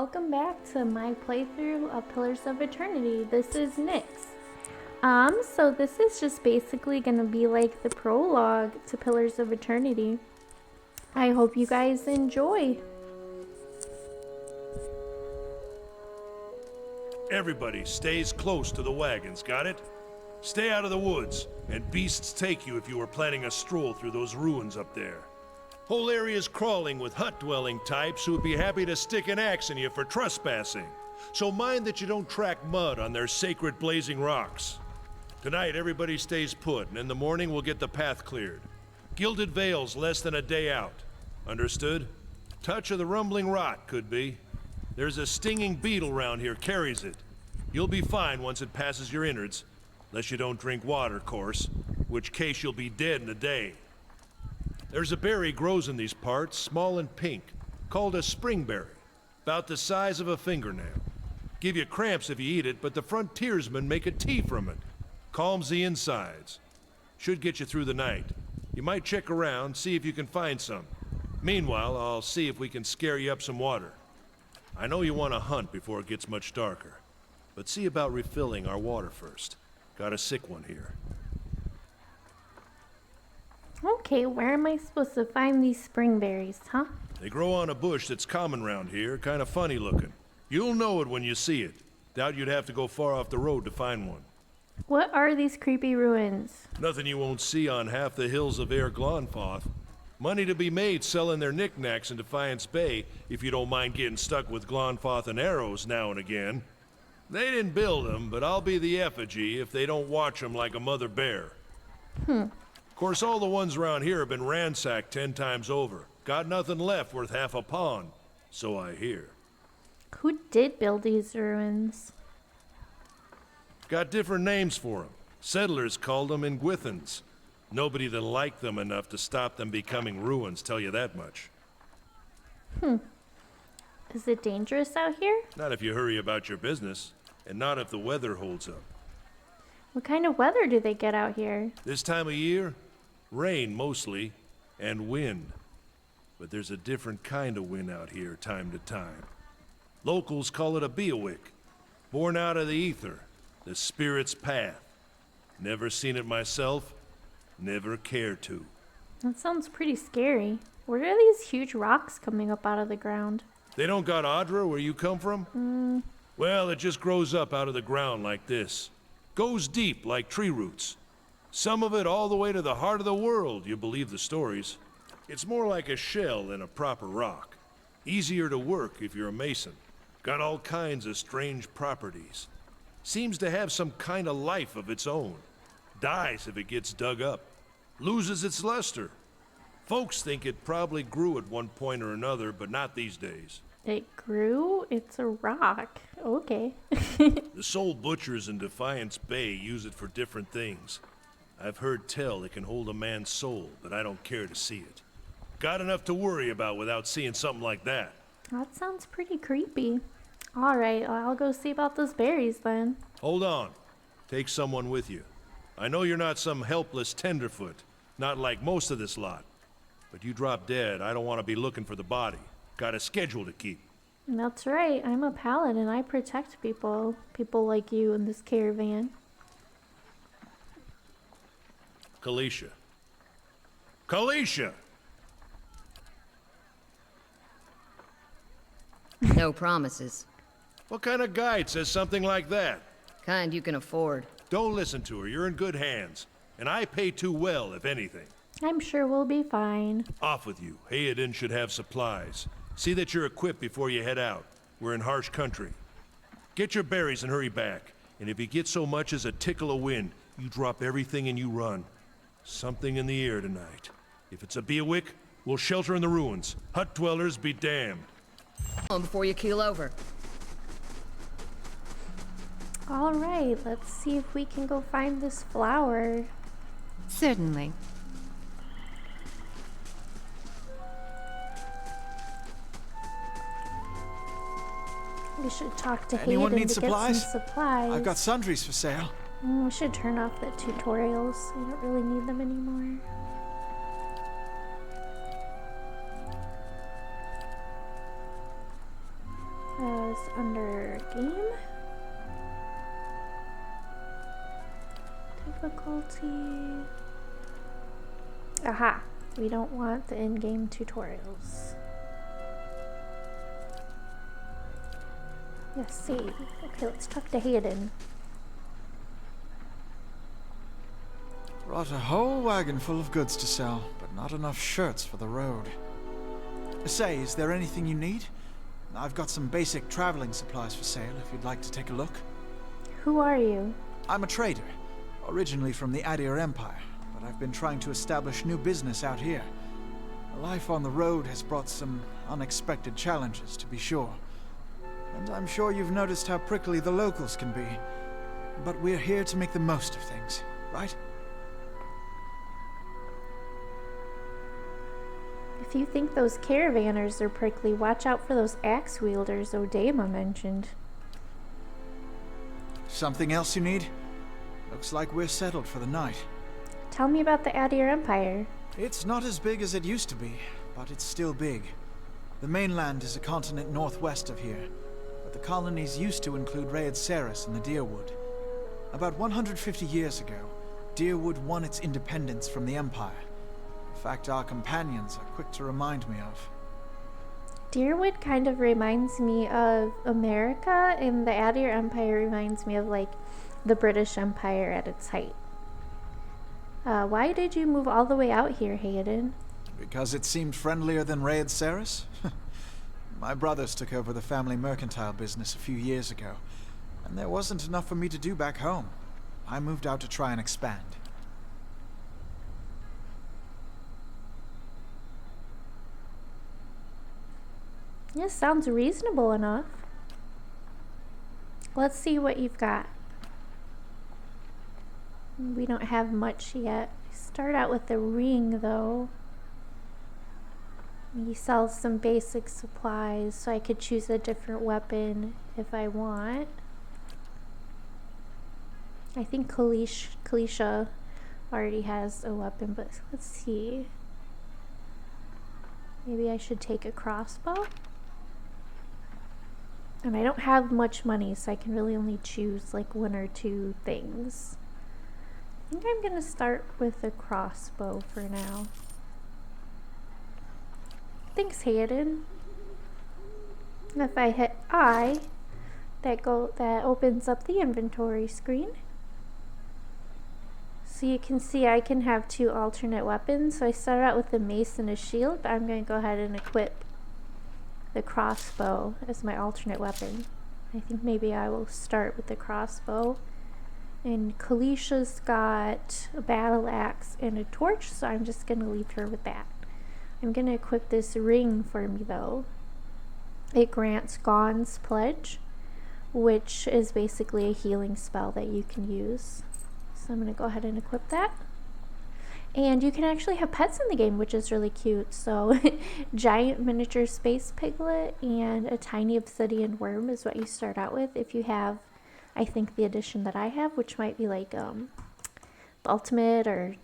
welcome back to my playthrough of Pillars of Eternity. This is Nyx. So this is just basically gonna be like the prologue to Pillars of Eternity. I hope you guys enjoy. Everybody stays close to the wagons, got it? Stay out of the woods, and beasts take you if you were planning a stroll through those ruins up there. Whole area's crawling with hut-dwelling types who would be happy to stick an axe in you for trespassing. So mind that you don't track mud on their sacred blazing rocks. Tonight, everybody stays put, and in the morning we'll get the path cleared. Gilded Vale's less than a day out. Understood? Touch of the rumbling rot, could be. There's a stinging beetle round here, carries it. You'll be fine once it passes your innards. Unless you don't drink water, course. Which case you'll be dead in a day. There's a berry grows in these parts, small and pink, called a springberry. About the size of a fingernail. Give you cramps if you eat it, but the frontiersmen make a tea from it. Calms the insides. Should get you through the night. You might check around, see if you can find some. Meanwhile, I'll see if we can scare you up some water. I know you want to hunt before it gets much darker, but see about refilling our water first. Got a sick one here. Okay, where am I supposed to find these springberries, huh? They grow on a bush that's common round here, kind of funny looking. You'll know it when you see it. Doubt you'd have to go far off the road to find one. What are these creepy ruins? Nothing you won't see on half the hills of Air Glonfoth. Money to be made selling their knickknacks in Defiance Bay, if you don't mind getting stuck with Glonfoth and arrows now and again. They didn't build them, but I'll be the effigy if they don't watch them like a mother bear. Of course, all the ones around here have been ransacked 10 times over. Got nothing left worth half a pawn, so I hear. Who did build these ruins? Got different names for them. Settlers called them Ingwithans. Nobody that liked them enough to stop them becoming ruins, tell you that much. Is it dangerous out here? Not if you hurry about your business, and not if the weather holds up. What kind of weather do they get out here? This time of year, rain mostly, and wind. But there's a different kind of wind out here time to time. Locals call it a beowick, born out of the ether, the spirit's path. Never seen it myself, never cared to. That sounds pretty scary. Where are these huge rocks coming up out of the ground? They don't got Audra where you come from? Well, it just grows up out of the ground like this. Goes deep like tree roots. Some of it all the way to the heart of the world, you believe the stories. It's more like a shell than a proper rock. Easier to work if you're a mason. Got all kinds of strange properties. Seems to have some kind of life of its own. Dies if it gets dug up. Loses its luster. Folks think it probably grew at one point or another, but not these days. It grew? It's a rock. Okay. The soul butchers in Defiance Bay use it for different things. I've heard tell it can hold a man's soul, but I don't care to see it. Got enough to worry about without seeing something like that. That sounds pretty creepy. Alright, I'll go see about those berries then. Hold on. Take someone with you. I know you're not some helpless tenderfoot, not like most of this lot. But you drop dead, I don't want to be looking for the body. Got a schedule to keep. That's right, I'm a paladin. I protect people. People like you in this caravan. Kalisha. Kalisha! No promises. What kind of guide says something like that? Kind you can afford. Don't listen to her, you're in good hands. And I pay too well, if anything. I'm sure we'll be fine. Off with you. Hayden should have supplies. See that you're equipped before you head out. We're in harsh country. Get your berries and hurry back. And if you get so much as a tickle of wind, you drop everything and you run. Something in the air tonight. If it's a beowick, we'll shelter in the ruins. Hut dwellers be damned. On before you keel over. Alright, let's see if we can go find this flower. Certainly. We should talk to Anyone Hayden need to supplies? get some supplies. I've got sundries for sale. We should turn off the tutorials. We don't really need them anymore. It's under game. Difficulty. Aha! We don't want the in-game tutorials. Let's see. Okay, let's talk to Hayden. Brought a whole wagon full of goods to sell, but not enough shirts for the road. Say, is there anything you need? I've got some basic traveling supplies for sale if you'd like to take a look. Who are you? I'm a trader, originally from the Adir Empire, but I've been trying to establish new business out here. Life on the road has brought some unexpected challenges, to be sure. And I'm sure you've noticed how prickly the locals can be. But we're here to make the most of things, right? If you think those caravanners are prickly, watch out for those axe wielders Odema mentioned. Something else you need? Looks like we're settled for the night. Tell me about the Adir Empire. It's not as big as it used to be, but it's still big. The mainland is a continent northwest of here, but the colonies used to include Raed Saris and the Deerwood. About 150 years ago, Deerwood won its independence from the Empire. In fact, our companions are quick to remind me of. Deerwood kind of reminds me of America, and the Adir Empire reminds me of like the British Empire at its height. Why did you move all the way out here, Hayden? Because it seemed friendlier than Raed Saris? My brothers took over the family mercantile business a few years ago, and there wasn't enough for me to do back home. I moved out to try and expand. This sounds reasonable enough. Let's see what you've got. We don't have much yet. Start out with the ring though. He sells some basic supplies, so I could choose a different weapon if I want. I think Kalisha already has a weapon, but let's see. Maybe I should take a crossbow? And I don't have much money, so I can really only choose like one or two things. I think I'm gonna start with a crossbow for now. Thanks, Hayden. If I hit I, that opens up the inventory screen. So you can see I can have two alternate weapons. So I start out with a mace and a shield, but I'm going to go ahead and equip the crossbow as my alternate weapon. I think maybe I will start with the crossbow. And Kalisha's got a battle axe and a torch, so I'm just going to leave her with that. I'm going to equip this ring for me though. It grants Gaun's Pledge, which is basically a healing spell that you can use. So I'm going to go ahead and equip that. And you can actually have pets in the game, which is really cute. So giant miniature space piglet and a tiny obsidian worm is what you start out with if you have, I think, the edition that I have, which might be like the ultimate, or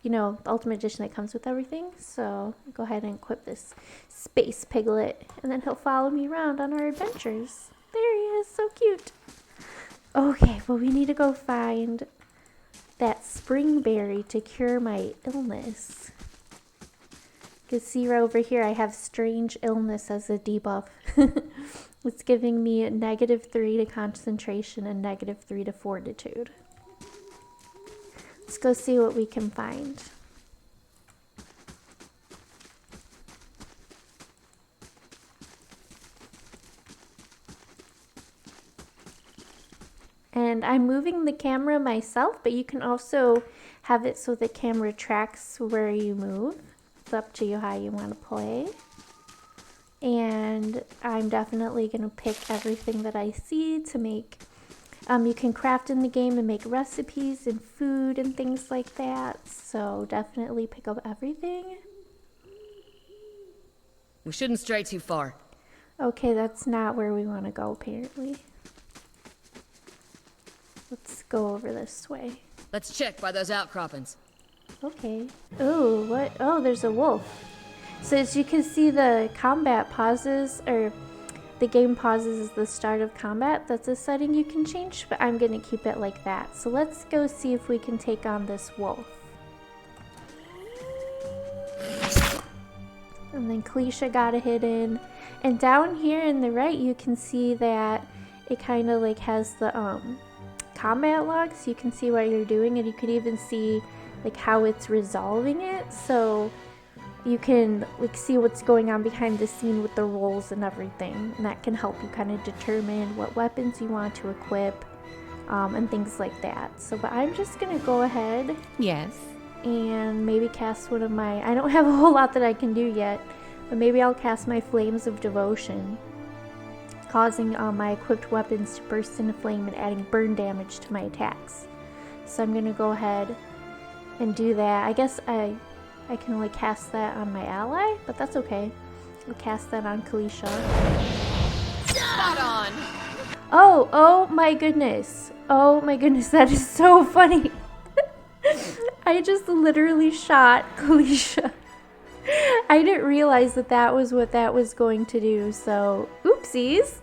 you know, the ultimate edition that comes with everything. So go ahead and equip this space piglet, and then he'll follow me around on our adventures. There he is, so cute. Okay, well, we need to go find that spring berry to cure my illness. You can see right over here I have strange illness as a debuff. It's giving me a -3 to concentration and -3 to fortitude. Let's go see what we can find. And I'm moving the camera myself, but you can also have it so the camera tracks where you move. It's up to you how you want to play. And I'm definitely going to pick everything that I see to make. You can craft in the game and make recipes and food and things like that. So definitely pick up everything. We shouldn't stray too far. Okay, that's not where we want to go apparently. Let's go over this way. Let's check by those outcroppings. Okay. Oh, what? Oh, there's a wolf. So as you can see, the combat pauses, or the game pauses at the start of combat. That's a setting you can change, but I'm going to keep it like that. So let's go see if we can take on this wolf. And then Kalisha got a hit in. And down here in the right, you can see that it kind of like has the combat logs. You can see what you're doing, and you can even see like how it's resolving it. So you can like see what's going on behind the scene with the rolls and everything, and that can help you kind of determine what weapons you want to equip and things like that. So but I'm just gonna go ahead and maybe cast one of my, I don't have a whole lot that I can do yet, but maybe I'll cast my Flames of Devotion, causing my equipped weapons to burst into flame and adding burn damage to my attacks. So I'm gonna go ahead and do that. I guess I can only cast that on my ally, but that's okay. I'll cast that on Kalisha. Spot on! Oh my goodness. Oh my goodness, that is so funny. I just literally shot Kalisha. I didn't realize that that was what that was going to do, so oopsies.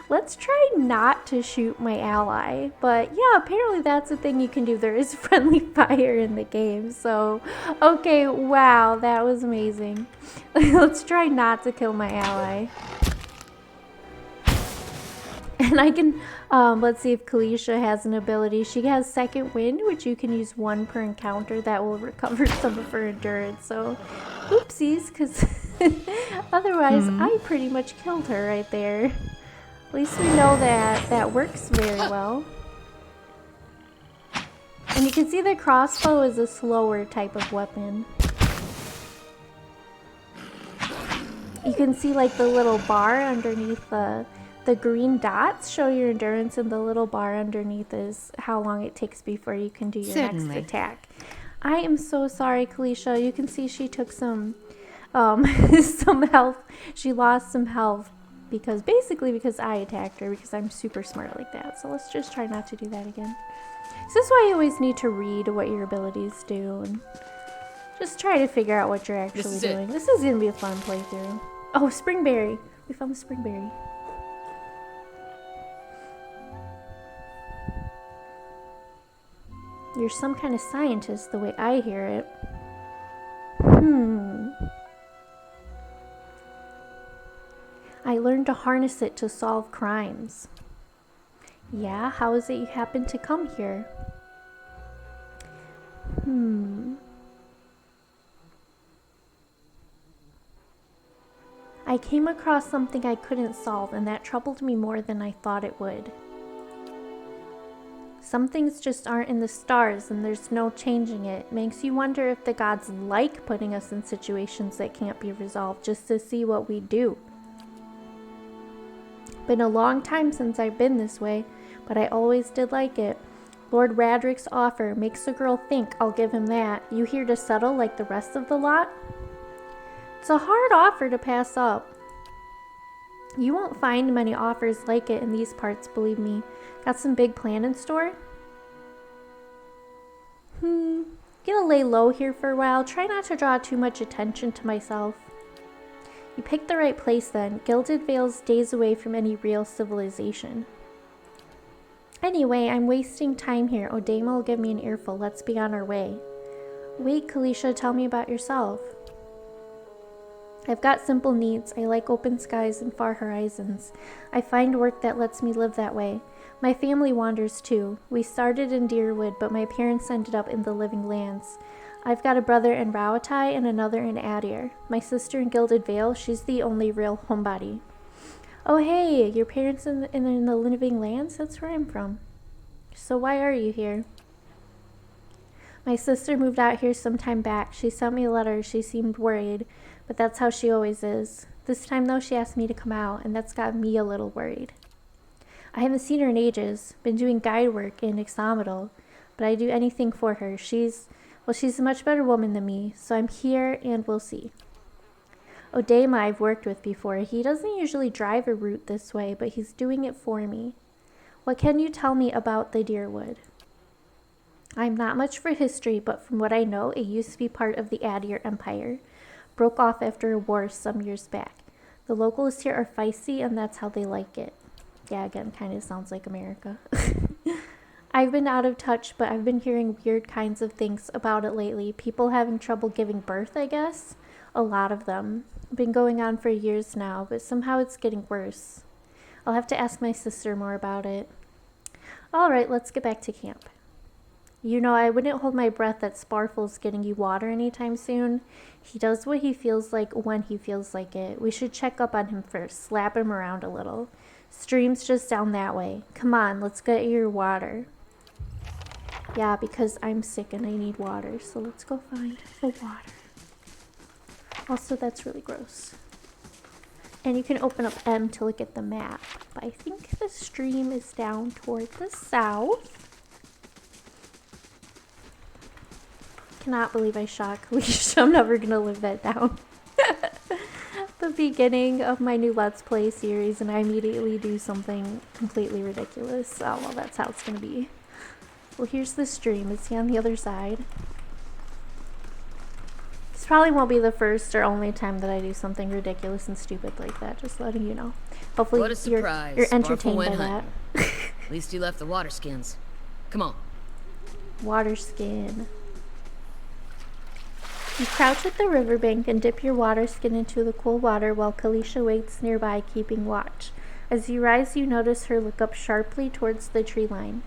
Let's try not to shoot my ally. But yeah, apparently that's a thing you can do. There is friendly fire in the game, so okay, wow, that was amazing. Let's try not to kill my ally. And I can, let's see if Kalisha has an ability. She has Second Wind, which you can use 1 per encounter. That will recover some of her endurance. So, oopsies, because otherwise I pretty much killed her right there. At least we know that that works very well. And you can see the crossbow is a slower type of weapon. You can see like the little bar underneath the green dots show your endurance, and the little bar underneath is how long it takes before you can do your next attack. I am so sorry, Kalisha. You can see she took some some health. She lost some health because I attacked her, because I'm super smart like that. So let's just try not to do that again. This is why you always need to read what your abilities do and just try to figure out what you're actually doing. This is gonna be a fun playthrough. Oh, Springberry. We found the Springberry. You're some kind of scientist, the way I hear it. I learned to harness it to solve crimes. Yeah, how is it you happen to come here? I came across something I couldn't solve, and that troubled me more than I thought it would. Some things just aren't in the stars, and there's no changing it. Makes you wonder if the gods like putting us in situations that can't be resolved just to see what we do. Been a long time since I've been this way, but I always did like it. Lord Radrick's offer makes a girl think, I'll give him that. You here to settle like the rest of the lot? It's a hard offer to pass up. You won't find many offers like it in these parts, believe me. Got some big plan in store? Gonna lay low here for a while. Try not to draw too much attention to myself. You picked the right place then. Gilded Vale's days away from any real civilization. Anyway, I'm wasting time here. Odema will give me an earful. Let's be on our way. Wait, Kalisha, tell me about yourself. I've got simple needs. I like open skies and far horizons. I find work that lets me live that way. My family wanders too. We started in Deerwood, but my parents ended up in the Living Lands. I've got a brother in Rawatai and another in Adir. My sister in Gilded Vale, she's the only real homebody. Oh hey, your parents in the Living Lands? That's where I'm from. So why are you here? My sister moved out here some time back. She sent me a letter. She seemed worried, but that's how she always is. This time though, she asked me to come out, and that's got me a little worried. I haven't seen her in ages. Been doing guide work in Exometal, but I'd do anything for her. She's a much better woman than me, so I'm here and we'll see. Odema I've worked with before. He doesn't usually drive a route this way, but he's doing it for me. What can you tell me about the Deerwood? I'm not much for history, but from what I know, it used to be part of the Adir Empire. Broke off after a war some years back. The locals here are feisty and that's how they like it. Yeah, again, kind of sounds like America. I've been out of touch, but I've been hearing weird kinds of things about it lately. People having trouble giving birth, I guess. A lot of them. Been going on for years now, but somehow it's getting worse. I'll have to ask my sister more about it. Alright, let's get back to camp. You know, I wouldn't hold my breath that Sparfle's getting you water anytime soon. He does what he feels like when he feels like it. We should check up on him first, slap him around a little. Stream's just down that way. Come on, let's get your water. Yeah, because I'm sick and I need water, so let's go find the water. Also, that's really gross. And you can open up M to look at the map. But I think the stream is down toward the south. Cannot believe I shot Kalisha. I'm never gonna live that down. The beginning of my new Let's Play series and I immediately do something completely ridiculous. Oh, well, that's how it's gonna be. Well, here's the stream. Is he on the other side? This probably won't be the first or only time that I do something ridiculous and stupid like that. Just letting you know. Hopefully What a surprise. you're entertained by Sparfle went that. At least you left the water skins. Come on. Water skin. You crouch at the riverbank and dip your water skin into the cool water while Kalisha waits nearby keeping watch. As you rise, you notice her look up sharply towards the tree line.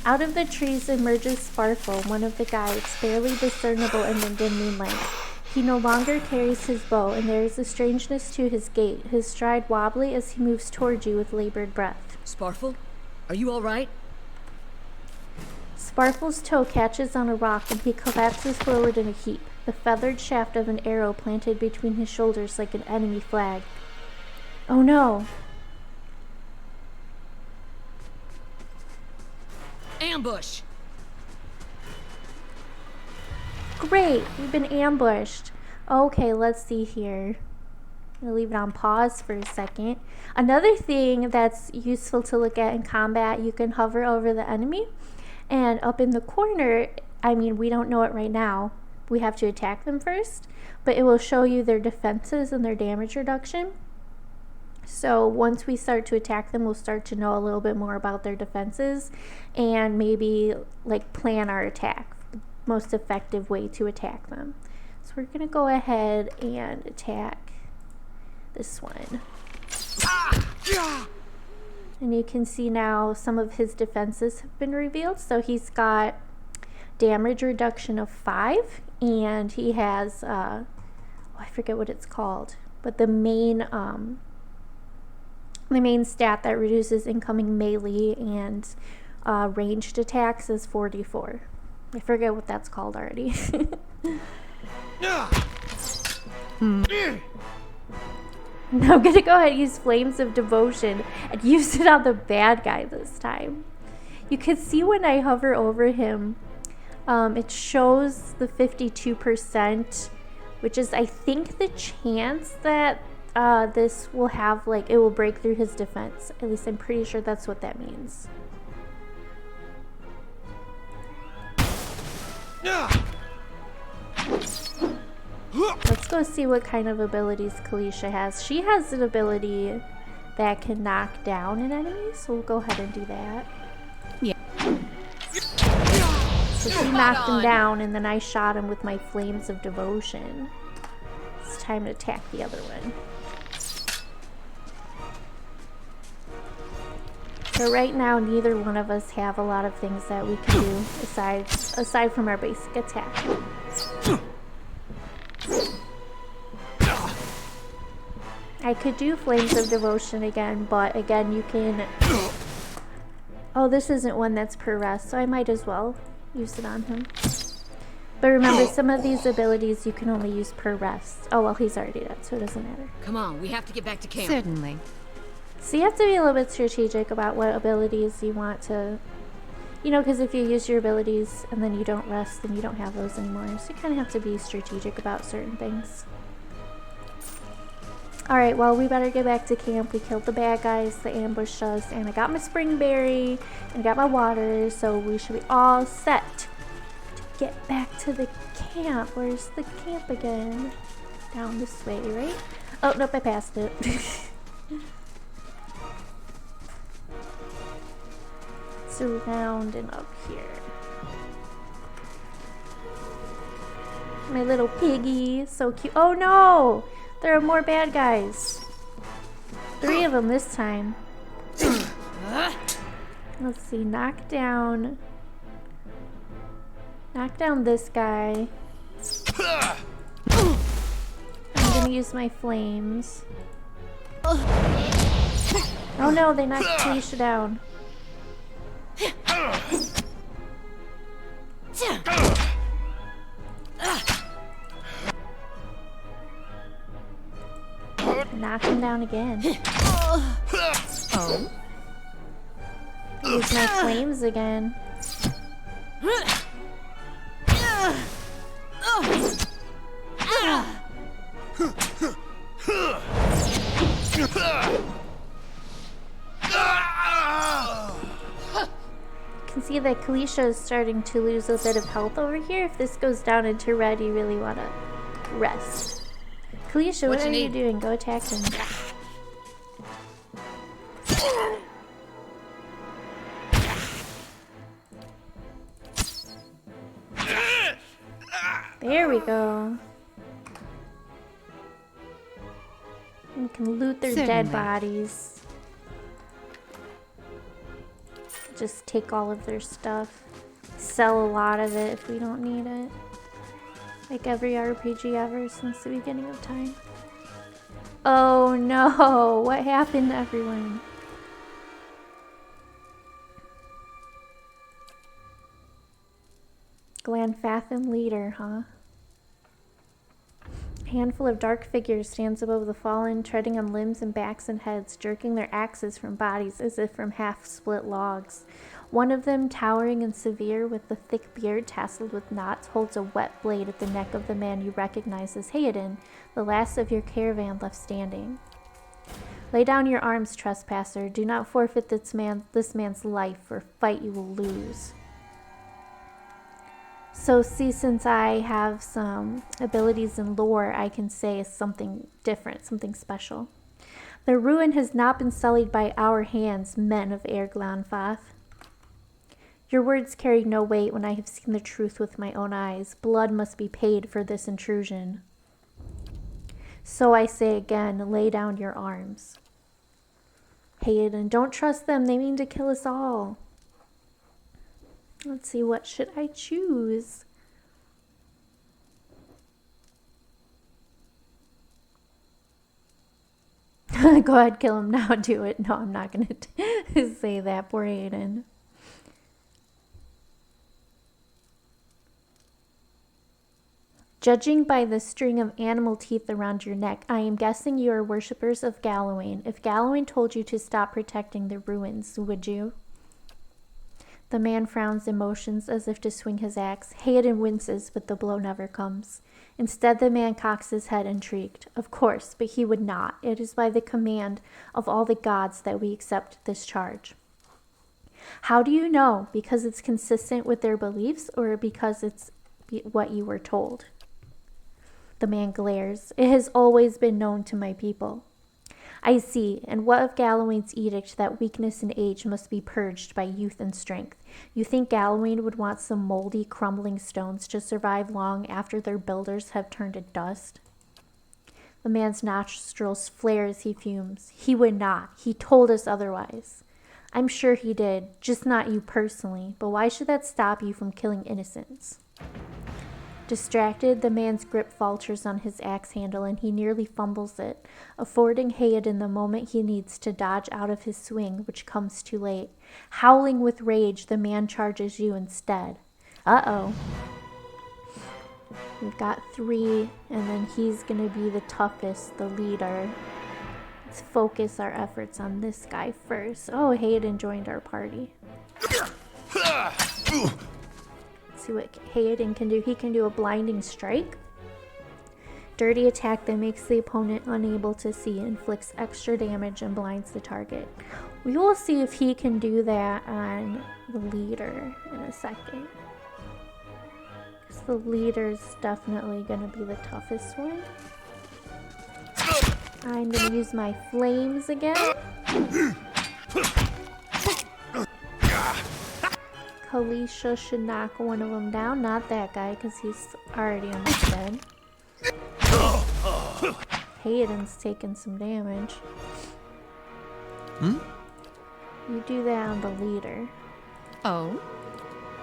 Out of the trees emerges Sparfle, one of the guides, barely discernible in the dim moonlight. He no longer carries his bow, and there is a strangeness to his gait, his stride wobbly as he moves toward you with labored breath. Sparfle? Are you alright? Sparfle's toe catches on a rock and he collapses forward in a heap, the feathered shaft of an arrow planted between his shoulders like an enemy flag. Oh no! Ambush! Great! We've been ambushed. Okay, let's see here. I'm gonna leave it on pause for a second. Another thing that's useful to look at in combat, you can hover over the enemy. And up in the corner, I mean, we don't know it right now. We have to attack them first. But it will show you their defenses and their damage reduction. So once we start to attack them, we'll start to know a little bit more about their defenses. And maybe, like, plan our attack. The most effective way to attack them. So we're going to go ahead and attack this one. And you can see now some of his defenses have been revealed. So he's got damage reduction of 5. And he has, I forget what it's called. But the main stat that reduces incoming melee and ranged attacks is 44. I forget what that's called already. Now I'm gonna go ahead and use Flames of Devotion and use it on the bad guy this time. You can see when I hover over him, it shows the 52%, which is, I think, the chance that this will have, like, it will break through his defense. At least I'm pretty sure that's what that means. Let's go see what kind of abilities Kalisha has. She has an ability that can knock down an enemy, so we'll go ahead and do that. Yeah. So she knocked him down, and then I shot him with my Flames of Devotion. It's time to attack the other one. So right now, neither one of us have a lot of things that we can do aside from our basic attack. I could do Flames of Devotion again, but again, you can... Oh, this isn't one that's per rest, so I might as well use it on him. But remember, some of these abilities you can only use per rest. Oh, well, he's already dead, so it doesn't matter. Come on, we have to get back to camp. Certainly. So you have to be a little bit strategic about what abilities you want to... You know, because if you use your abilities and then you don't rest, then you don't have those anymore. So you kind of have to be strategic about certain things. Alright, well, we better get back to camp. We killed the bad guys, they ambushed us, and I got my spring berry, and I got my water, so we should be all set to get back to the camp. Where's the camp again? Down this way, right? Oh, nope, I passed it. It's around and up here. My little piggy, so cute. Oh no! There are more bad guys. 3 of them this time. Let's see, knock down this guy. I'm gonna use my flames. Oh no, they knocked Felicia down. Knock him down again. Oh. Use my flames again. You can see that Kalisha is starting to lose a bit of health over here. If this goes down into red, you really want to rest. Kalisha, what are you doing? Go attack him. There we go. We can loot their dead bodies. Just take all of their stuff. Sell a lot of it if we don't need it. Like every RPG ever since the beginning of time. Oh no! What happened to everyone? Glanfathom leader, huh? A handful of dark figures stands above the fallen, treading on limbs and backs and heads, jerking their axes from bodies as if from half-split logs. One of them, towering and severe, with a thick beard tasseled with knots, holds a wet blade at the neck of the man you recognize as Hayden, the last of your caravan left standing. Lay down your arms, trespasser. Do not forfeit this man's life, or fight you will lose. So see, since I have some abilities in lore, I can say something different, something special. The ruin has not been sullied by our hands, men of Air Glanfath. Your words carry no weight when I have seen the truth with my own eyes. Blood must be paid for this intrusion. So I say again, lay down your arms. Hayden, don't trust them. They mean to kill us all. Let's see, what should I choose? Go ahead, kill him now. Do it. No, I'm not going to say that. Poor Hayden. Judging by the string of animal teeth around your neck, I am guessing you are worshippers of Gallowayne. If Gallowayne told you to stop protecting the ruins, would you? The man frowns emotions as if to swing his axe. Hayden winces, but the blow never comes. Instead, the man cocks his head, intrigued. Of course, but he would not. It is by the command of all the gods that we accept this charge. How do you know? Because it's consistent with their beliefs, or because it's what you were told? The man glares. It has always been known to my people. I see. And what of Gallowayne's edict that weakness and age must be purged by youth and strength? You think Gallowayne would want some moldy, crumbling stones to survive long after their builders have turned to dust? The man's nostrils flare as he fumes. He would not. He told us otherwise. I'm sure he did, just not you personally. But why should that stop you from killing innocents? Distracted, the man's grip falters on his axe handle and he nearly fumbles it, affording Hayden the moment he needs to dodge out of his swing, which comes too late. Howling with rage, the man charges you instead. Uh-oh. We've got 3, and then he's gonna be the toughest, the leader. Let's focus our efforts on this guy first. Oh, Hayden joined our party. See what Hayden can do. He can do a blinding strike. Dirty attack that makes the opponent unable to see, inflicts extra damage and blinds the target. We will see if he can do that on the leader in a second. Because the leader's definitely going to be the toughest one. I'm gonna use my flames again. Kalisha should knock one of them down. Not that guy, because he's already almost dead. Hayden's taking some damage. You do that on the leader. Oh?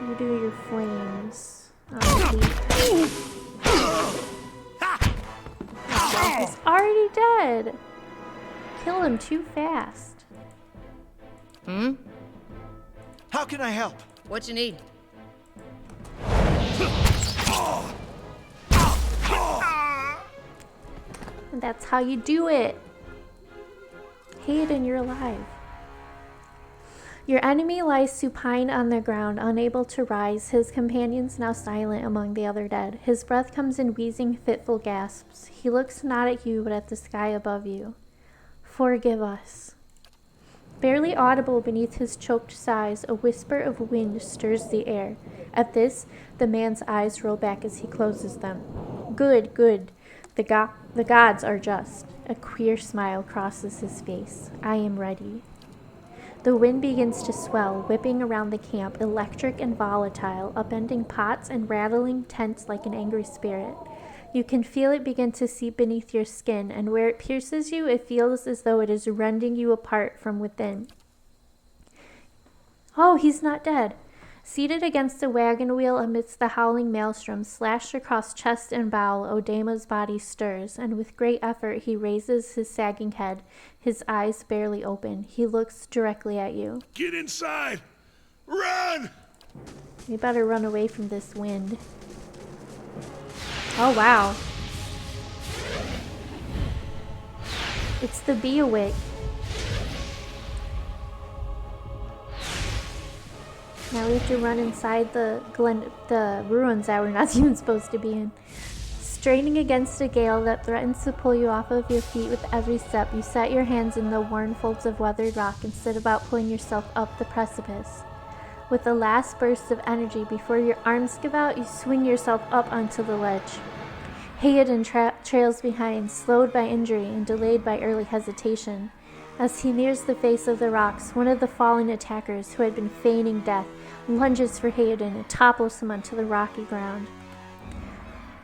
You do your flames on the leader. He's already dead. Kill him too fast. How can I help? What you need? And that's how you do it. Hayden, you're alive. Your enemy lies supine on the ground, unable to rise, his companions now silent among the other dead. His breath comes in wheezing, fitful gasps. He looks not at you, but at the sky above you. Forgive us. Barely audible beneath his choked sighs, a whisper of wind stirs the air. At this, the man's eyes roll back as he closes them. Good, good. The gods are just. A queer smile crosses his face. I am ready. The wind begins to swell, whipping around the camp, electric and volatile, upending pots and rattling tents like an angry spirit. You can feel it begin to seep beneath your skin, and where it pierces you, it feels as though it is rending you apart from within. Oh, he's not dead. Seated against a wagon wheel amidst the howling maelstrom, slashed across chest and bowel, Odema's body stirs, and with great effort he raises his sagging head, his eyes barely open. He looks directly at you. Get inside! Run! You better run away from this wind. Oh, wow. It's the Beowick. Now we have to run inside the ruins that we're not even supposed to be in. Straining against a gale that threatens to pull you off of your feet with every step, you set your hands in the worn folds of weathered rock and set about pulling yourself up the precipice. With the last burst of energy before your arms give out, you swing yourself up onto the ledge. Hayden trails behind, slowed by injury and delayed by early hesitation. As he nears the face of the rocks, one of the fallen attackers, who had been feigning death, lunges for Hayden and topples him onto the rocky ground.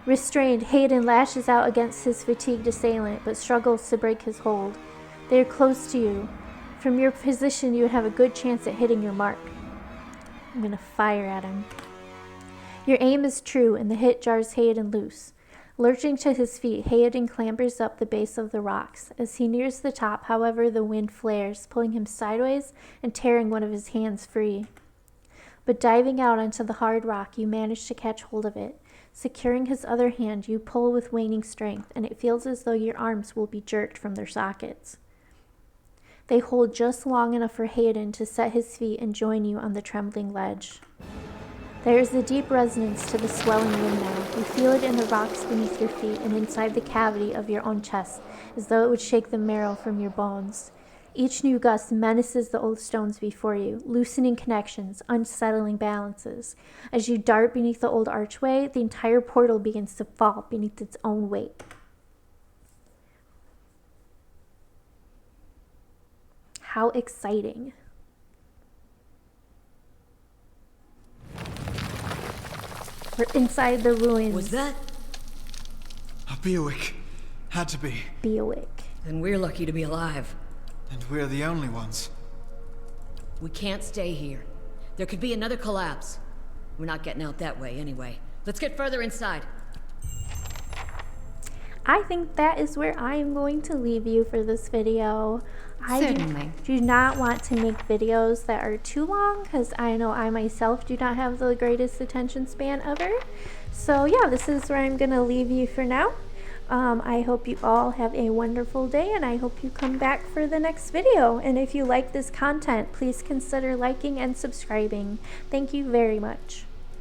Restrained, Hayden lashes out against his fatigued assailant, but struggles to break his hold. They are close to you. From your position, you would have a good chance at hitting your mark. I'm gonna fire at him. Your aim is true, and the hit jars Hayden loose. Lurching to his feet, Hayden clambers up the base of the rocks. As he nears the top, however, the wind flares, pulling him sideways and tearing one of his hands free. But diving out onto the hard rock, you manage to catch hold of it. Securing his other hand, you pull with waning strength, and it feels as though your arms will be jerked from their sockets. They hold just long enough for Hayden to set his feet and join you on the trembling ledge. There is a deep resonance to the swelling wind now. You feel it in the rocks beneath your feet and inside the cavity of your own chest, as though it would shake the marrow from your bones. Each new gust menaces the old stones before you, loosening connections, unsettling balances. As you dart beneath the old archway, the entire portal begins to fall beneath its own weight. How exciting. We're inside the ruins. Was that? A Beowick. Had to be. Beowick. Then we're lucky to be alive. And we're the only ones. We can't stay here. There could be another collapse. We're not getting out that way anyway. Let's get further inside. I think that is where I am going to leave you for this video. Certainly. I do not want to make videos that are too long because I know I myself do not have the greatest attention span ever. So yeah, this is where I'm going to leave you for now. I hope you all have a wonderful day, and I hope you come back for the next video. And if you like this content, please consider liking and subscribing. Thank you very much.